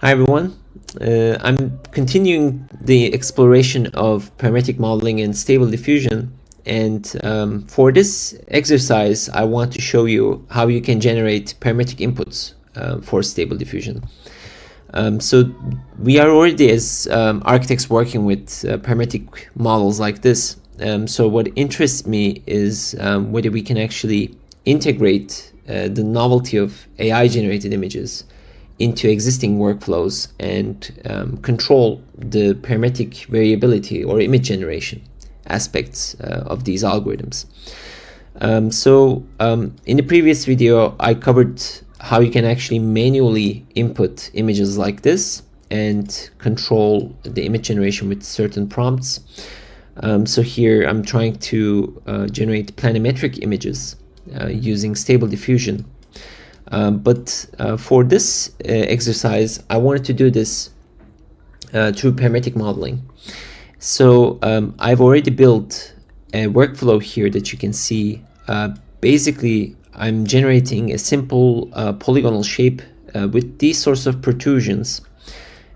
Hi everyone. I'm continuing the exploration of parametric modeling and stable diffusion, and for this exercise I want to show you how you can generate parametric inputs for stable diffusion. So we are already as architects working with parametric models like this. So what interests me is whether we can actually integrate the novelty of AI generated images into existing workflows and control the parametric variability or image generation aspects of these algorithms. In the previous video, I covered how you can actually manually input images like this and control the image generation with certain prompts. So here I'm trying to generate planimetric images using Stable Diffusion. But for this exercise, I wanted to do this through parametric modeling. So I've already built a workflow here that you can see. Basically, I'm generating a simple polygonal shape with these sorts of protrusions,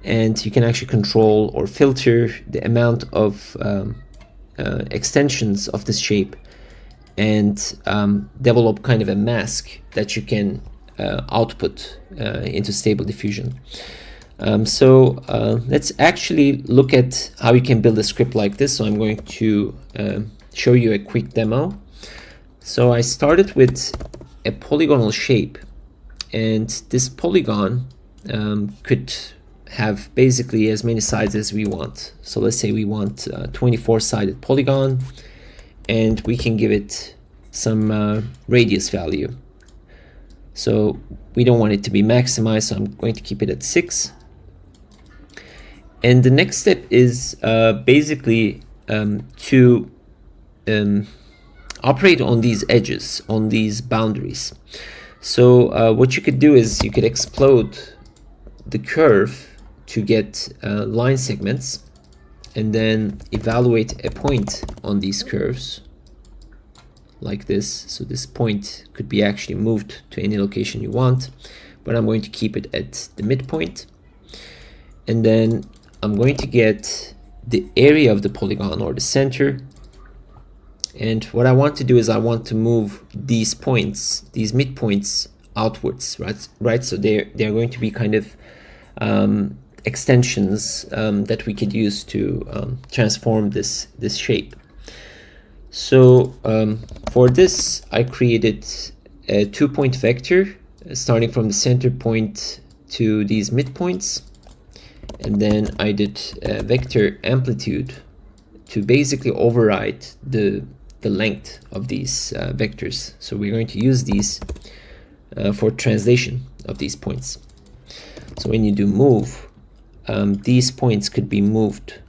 and you can actually control or filter the amount of extensions of this shape and develop kind of a mask that you can output into Stable Diffusion. Let's actually look at how you can build a script like this. So I'm going to show you a quick demo. So I started with a polygonal shape, and this polygon could have basically as many sides as we want. So let's say we want a 24-sided polygon, and we can give it some radius value. So we don't want it to be maximized, so I'm going to keep it at 6. And the next step is basically to operate on these edges, on these boundaries. So what you could do is you could explode the curve to get line segments, and then evaluate a point on these curves like this. So this point could be actually moved to any location you want, but I'm going to keep it at the midpoint. And then I'm going to get the area of the polygon, or the center. And what I want to do is I want to move these points, these midpoints, outwards, right? So they're going to be kind of extensions that we could use to transform this shape. So for this, I created a 2-point vector starting from the center point to these midpoints, and then I did a vector amplitude to basically override the length of these vectors. So we're going to use these for translation of these points. So when you do move, these points could be moved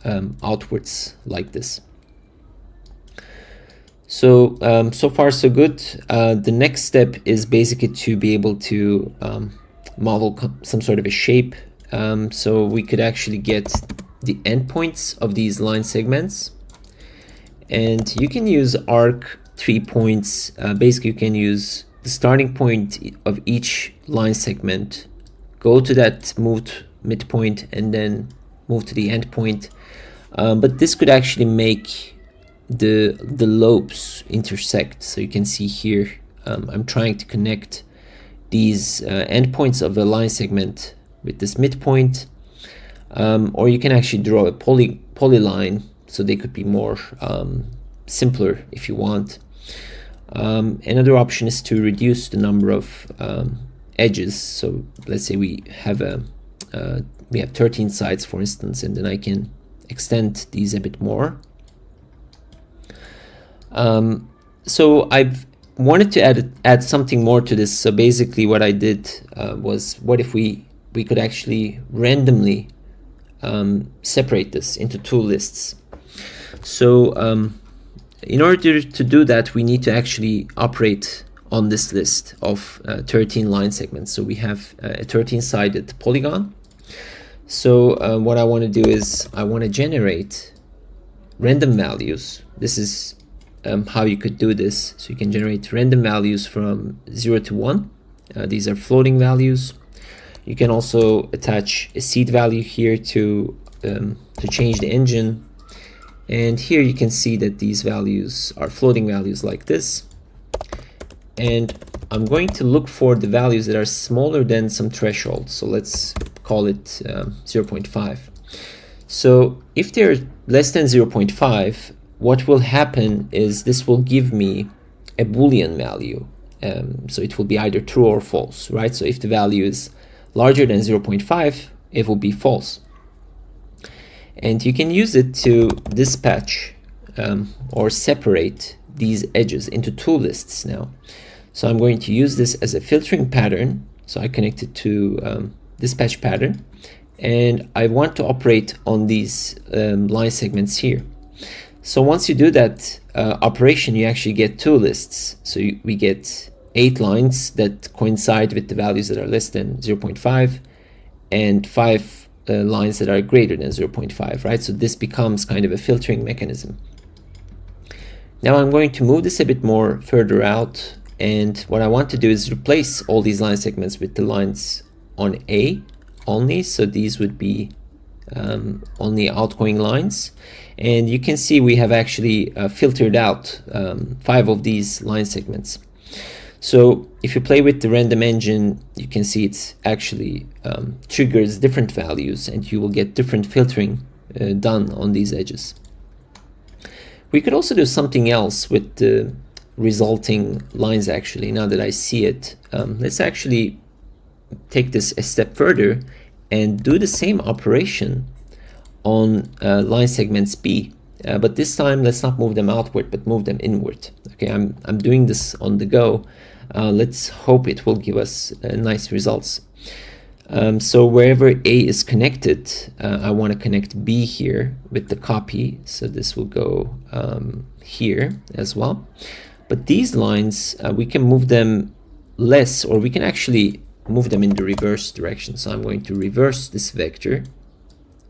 outwards like this. So so far so good. The next step is basically to be able to model some sort of a shape. So we could actually get the endpoints of these line segments, and you can use arc 3 points. Basically, you can use the starting point of each line segment, go to that moved midpoint, and then move to the endpoint. But this could actually make the lobes intersect. So you can see here, I'm trying to connect these endpoints of a line segment with this midpoint, or you can actually draw a polyline, so they could be more simpler if you want. Another option is to reduce the number of edges. So let's say we have 13 sides, for instance, and then I can extend these a bit more. So I've wanted to add something more to this. So basically what I did was, what if we could actually randomly separate this into 2 lists. So in order to do that, we need to actually operate on this list of 13 line segments. So we have a 13-sided polygon. So what I want to do is I want to generate random values. This is how you could do this. So you can generate random values from 0 to 1. These are floating values. You can also attach a seed value here to change the engine. And here you can see that these values are floating values like this. And I'm going to look for the values that are smaller than some threshold. So let's call it 0.5. So if they're less than 0.5, what will happen is this will give me a Boolean value. So it will be either true or false, right? So if the value is larger than 0.5, it will be false. And you can use it to dispatch or separate these edges into two lists now. So I'm going to use this as a filtering pattern. So I connect it to dispatch pattern, and I want to operate on these line segments here. So once you do that operation, you actually get two lists. So we get 8 lines that coincide with the values that are less than 0.5 and 5 lines that are greater than 0.5, right? So this becomes kind of a filtering mechanism. Now I'm going to move this a bit more further out, and what I want to do is replace all these line segments with the lines on A only. So these would be only outgoing lines, and you can see we have actually filtered out 5 of these line segments. So if you play with the random engine, you can see it actually triggers different values, and you will get different filtering done on these edges. We could also do something else with the resulting lines actually. Now that I see it, let's actually take this a step further and do the same operation on line segments B. But this time, let's not move them outward, but move them inward. Okay, I'm doing this on the go. Let's hope it will give us nice results. So wherever A is connected, I want to connect B here with the copy. So this will go here as well. But these lines, we can move them less, or we can actually move them in the reverse direction. So I'm going to reverse this vector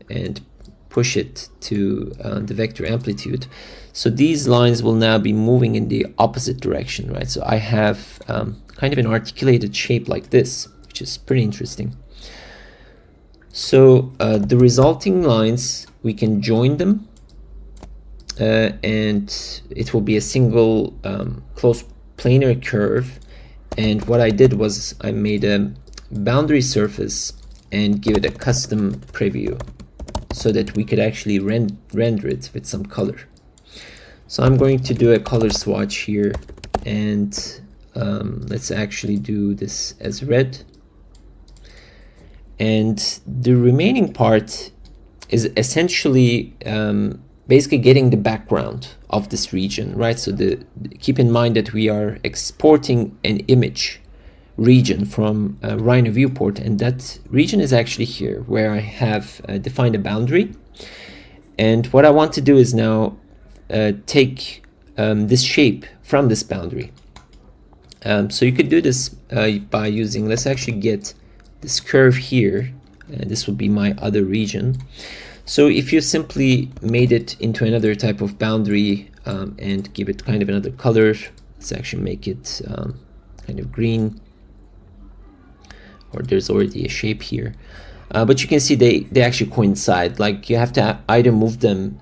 and push it to the vector amplitude. So these lines will now be moving in the opposite direction, right? So I have kind of an articulated shape like this, which is pretty interesting. So the resulting lines, we can join them, and it will be a single closed planar curve. And what I did was I made a boundary surface and give it a custom preview so that we could actually render it with some color. So I'm going to do a color swatch here, and let's actually do this as red. And the remaining part is essentially basically getting the background of this region, right? So keep in mind that we are exporting an image region from Rhino viewport, and that region is actually here where I have defined a boundary. And what I want to do is now take this shape from this boundary. So you could do this by using, let's actually get this curve here, and this would be my other region. So if you simply made it into another type of boundary and give it kind of another color, let's actually make it kind of green, or there's already a shape here. But you can see they actually coincide. Like you have to either move them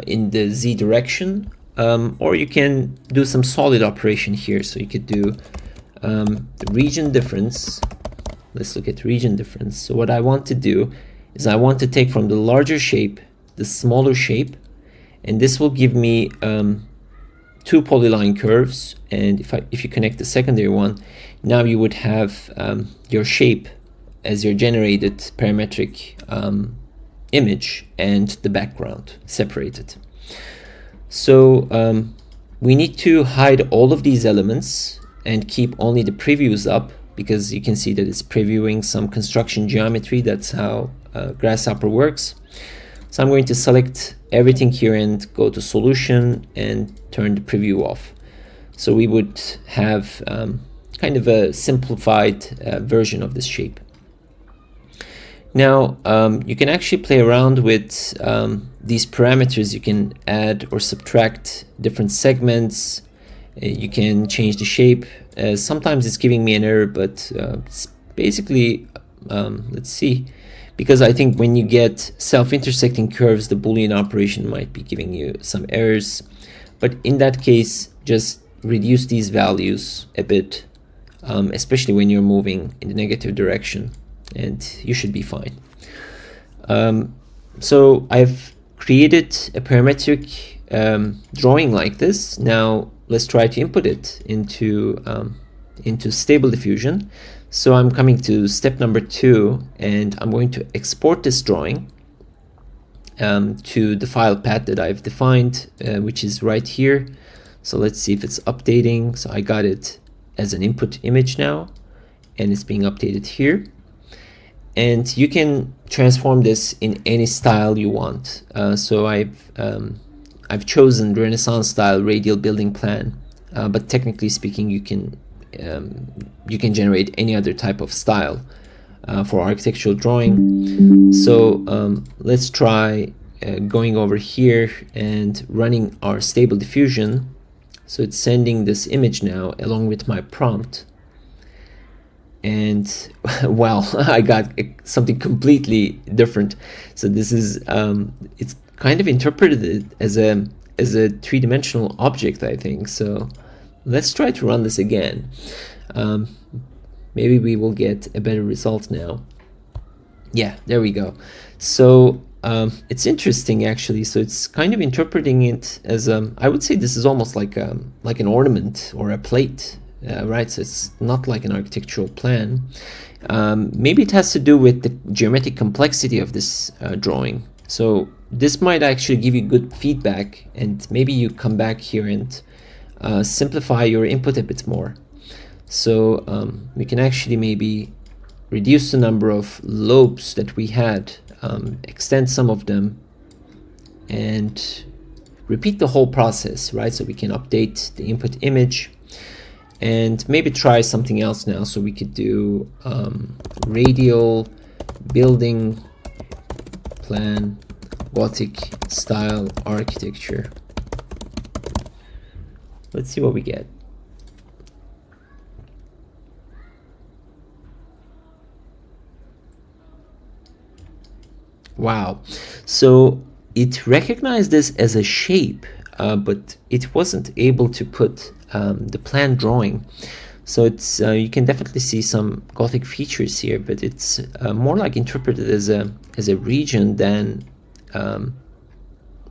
in the Z direction, or you can do some solid operation here. So you could do the region difference. Let's look at region difference. So what I want to do is I want to take from the larger shape the smaller shape, and this will give me 2 polyline curves. And if you connect the secondary one, now you would have your shape as your generated parametric image and the background separated. So we need to hide all of these elements and keep only the previews up, because you can see that it's previewing some construction geometry. That's how Grasshopper works. So I'm going to select everything here and go to solution and turn the preview off. So we would have kind of a simplified version of this shape. Now you can actually play around with these parameters. You can add or subtract different segments. You can change the shape. Sometimes it's giving me an error, but it's basically let's see, because I think when you get self-intersecting curves, the Boolean operation might be giving you some errors. But in that case, just reduce these values a bit, especially when you're moving in the negative direction, and you should be fine. So I've created a parametric drawing like this. Now let's try to input it into Stable Diffusion. So I'm coming to step number 2, and I'm going to export this drawing to the file path that I've defined, which is right here. So let's see if it's updating. So I got it as an input image now, and it's being updated here. And you can transform this in any style you want. So I've chosen Renaissance style radial building plan, but technically speaking, you can generate any other type of style for architectural drawing. So let's try going over here and running our Stable Diffusion. So it's sending this image now along with my prompt. And well, I got something completely different. So this is it's kind of interpreted as a three-dimensional object, I think. So let's try to run this again. Maybe we will get a better result now. Yeah, there we go. So it's interesting actually. So it's kind of interpreting it as I would say this is almost like an ornament or a plate. Right, so it's not like an architectural plan. Maybe it has to do with the geometric complexity of this drawing. So this might actually give you good feedback, and maybe you come back here and simplify your input a bit more. So we can actually maybe reduce the number of lobes that we had, extend some of them, and repeat the whole process, right? So we can update the input image and maybe try something else now. So we could do radial building plan Gothic style architecture. Let's see what we get. Wow, so it recognized this as a shape, but it wasn't able to put the plan drawing. So it's you can definitely see some Gothic features here, but it's more like interpreted as a region than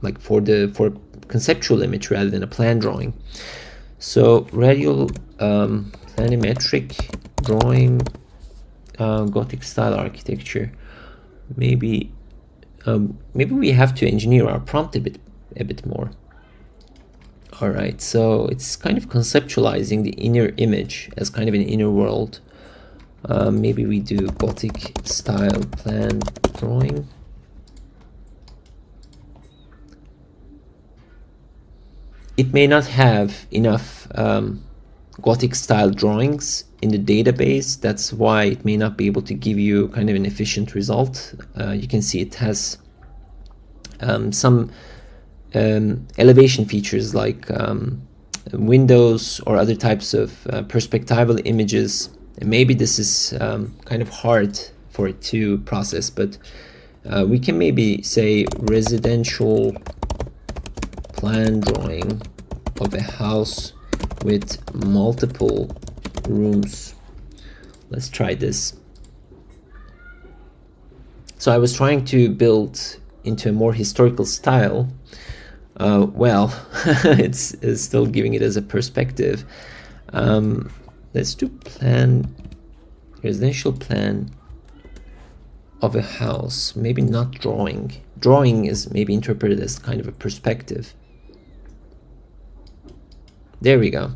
like for conceptual image rather than a plan drawing. So radial planimetric drawing Gothic style architecture. Maybe we have to engineer our prompt a bit more. All right, so it's kind of conceptualizing the inner image as kind of an inner world. Maybe we do Gothic style plan drawing. It may not have enough Gothic style drawings in the database. That's why it may not be able to give you kind of an efficient result. You can see it has some elevation features like windows or other types of perspectival images. And maybe this is kind of hard for it to process, but we can maybe say residential plan drawing of a house with multiple rooms. Let's try this. So I was trying to build into a more historical style. Well, it's still giving it as a perspective. Let's do residential plan of a house, maybe not drawing. Drawing is maybe interpreted as kind of a perspective. There we go.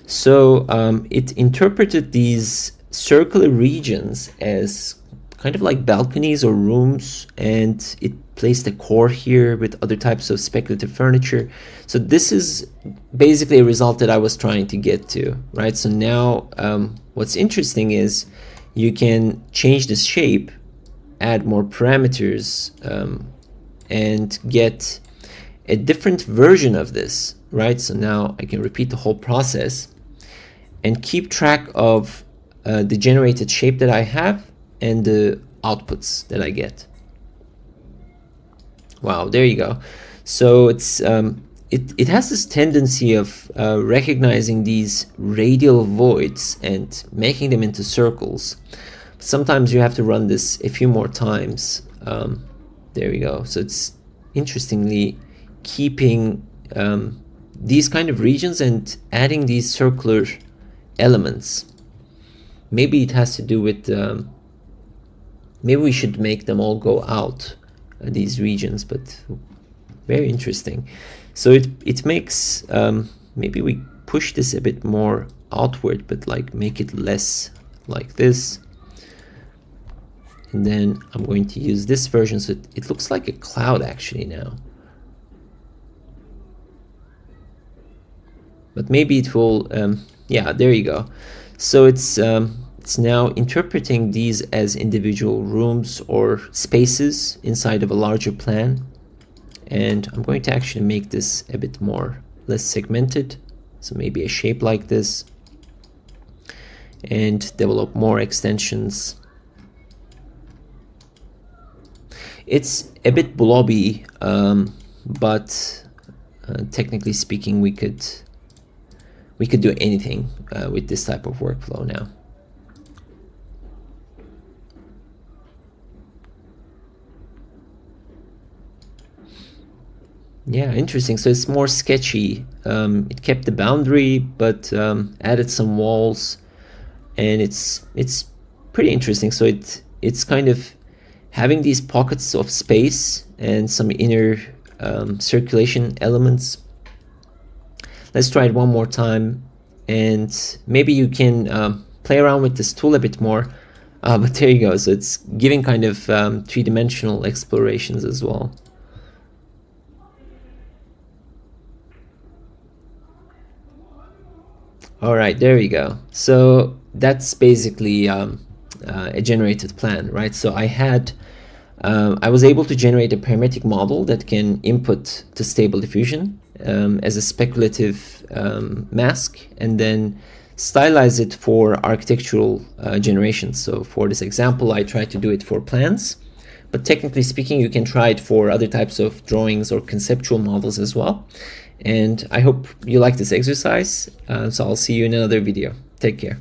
So it interpreted these circular regions as kind of like balconies or rooms, and it placed a core here with other types of speculative furniture. So this is basically a result that I was trying to get to, right? So now what's interesting is you can change this shape, add more parameters, and get a different version of this, right? So now I can repeat the whole process and keep track of the generated shape that I have, and the outputs that I get. Wow, there you go. So it's it has this tendency of recognizing these radial voids and making them into circles. Sometimes you have to run this a few more times. There we go. So it's interestingly keeping these kind of regions and adding these circular elements. Maybe it has to do with maybe we should make them all go out, these regions, but very interesting. So it makes maybe we push this a bit more outward, but like make it less like this. And then I'm going to use this version, so it looks like a cloud actually now. But maybe it will, yeah, there you go. So it's now interpreting these as individual rooms or spaces inside of a larger plan. And I'm going to actually make this a bit more, less segmented. So maybe a shape like this, and develop more extensions. It's a bit blobby, but technically speaking, we could do anything with this type of workflow now. Yeah, interesting. So it's more sketchy. It kept the boundary, but added some walls, and it's pretty interesting. So it's kind of having these pockets of space and some inner circulation elements. Let's try it one more time, and maybe you can play around with this tool a bit more. But there you go. So it's giving kind of three-dimensional explorations as well. All right, there we go. So that's basically a generated plan, right? So I was able to generate a parametric model that can input to Stable Diffusion as a speculative mask, and then stylize it for architectural generation. So for this example, I tried to do it for plans, but technically speaking, you can try it for other types of drawings or conceptual models as well. And I hope you like this exercise. So I'll see you in another video. Take care.